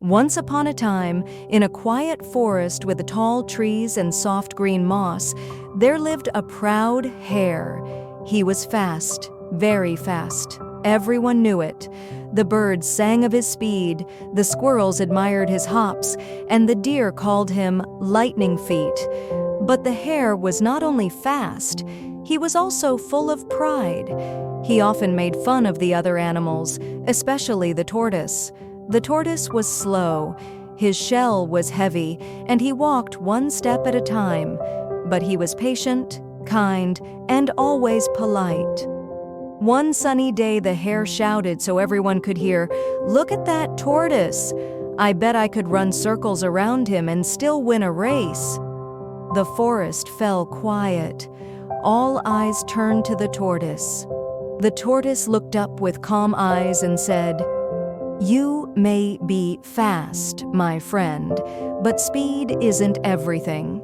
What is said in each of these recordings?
Once upon a time, in a quiet forest with tall trees and soft green moss, there lived a proud hare. He was fast, very fast. Everyone knew it. The birds sang of his speed, the squirrels admired his hops, and the deer called him lightning feet. But the hare was not only fast, he was also full of pride. He often made fun of the other animals, especially the tortoise. The tortoise was slow, his shell was heavy, and he walked one step at a time. But he was patient, kind, and always polite. One sunny day, the hare shouted so everyone could hear, "Look at that tortoise! I bet I could run circles around him and still win a race." The forest fell quiet. All eyes turned to the tortoise. The tortoise looked up with calm eyes and said, "You may be fast, my friend, but speed isn't everything."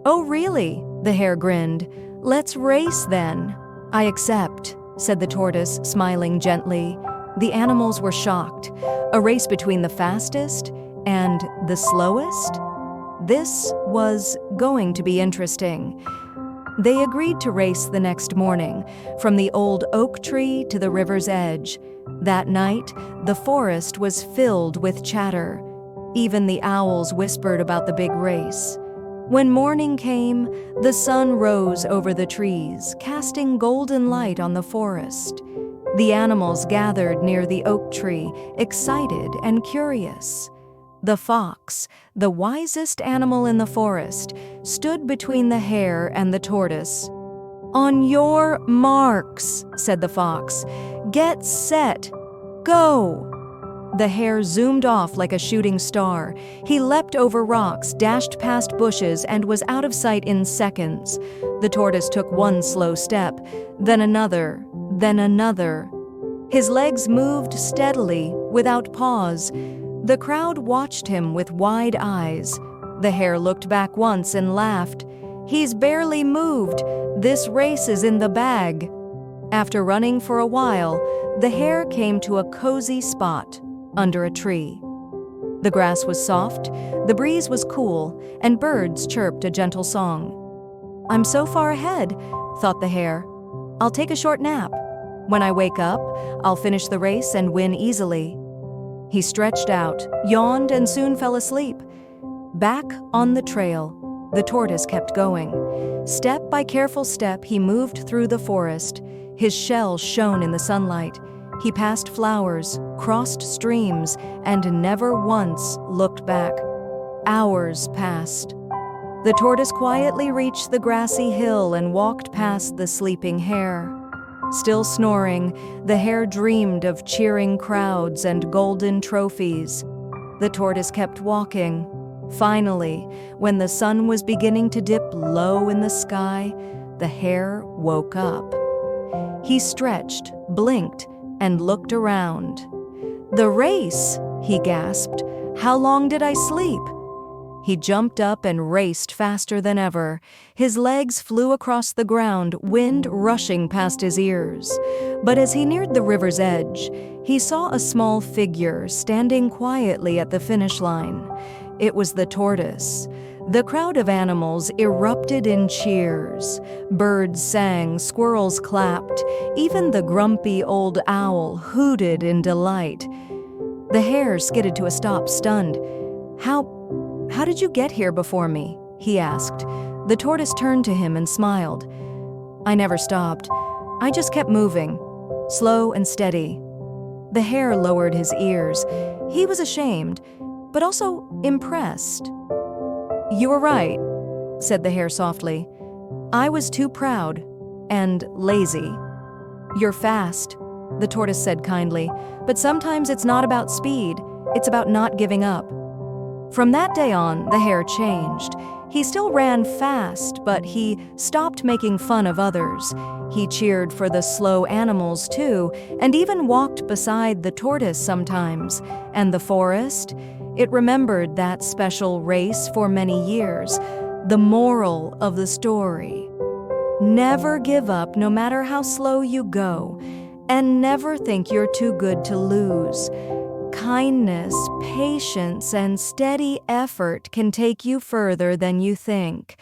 "Oh, really?" the hare grinned. "Let's race then." "I accept," said the tortoise, smiling gently. The animals were shocked. A race between the fastest and the slowest? This was going to be interesting. They agreed to race the next morning, from the old oak tree to the river's edge. That night, the forest was filled with chatter. Even the owls whispered about the big race. When morning came, the sun rose over the trees, casting golden light on the forest. The animals gathered near the oak tree, excited and curious. The fox, the wisest animal in the forest, stood between the hare and the tortoise. "On your marks," said the fox. "Get set. Go!" The hare zoomed off like a shooting star. He leapt over rocks, dashed past bushes, and was out of sight in seconds. The tortoise took one slow step, then another, then another. His legs moved steadily, without pause. The crowd watched him with wide eyes. The hare looked back once and laughed. "He's barely moved. This race is in the bag." After running for a while, the hare came to a cozy spot under a tree. The grass was soft, the breeze was cool, and birds chirped a gentle song. "I'm so far ahead," thought the hare. "I'll take a short nap. When I wake up, I'll finish the race and win easily." He stretched out, yawned, and soon fell asleep. Back on the trail, the tortoise kept going. Step by careful step, he moved through the forest. His shell shone in the sunlight. He passed flowers, crossed streams, and never once looked back. Hours passed. The tortoise quietly reached the grassy hill and walked past the sleeping hare. Still snoring, the hare dreamed of cheering crowds and golden trophies. The tortoise kept walking. Finally, when the sun was beginning to dip low in the sky, the hare woke up. He stretched, blinked, and looked around. "The race!" he gasped. "How long did I sleep?" He jumped up and raced faster than ever. His legs flew across the ground, wind rushing past his ears. But as he neared the river's edge, he saw a small figure standing quietly at the finish line. It was the tortoise. The crowd of animals erupted in cheers. Birds sang, squirrels clapped. Even the grumpy old owl hooted in delight. The hare skidded to a stop, stunned. How did you get here before me?" he asked. The tortoise turned to him and smiled. "I never stopped. I just kept moving, slow and steady." The hare lowered his ears. He was ashamed, but also impressed. "You were right," said the hare softly. "I was too proud and lazy." "You're fast," the tortoise said kindly, "but sometimes it's not about speed, it's about not giving up." From that day on, the hare changed. He still ran fast, but he stopped making fun of others. He cheered for the slow animals too, and even walked beside the tortoise sometimes. And the forest? It remembered that special race for many years. The moral of the story: never give up no matter how slow you go, and never think you're too good to lose. Kindness, patience, and steady effort can take you further than you think.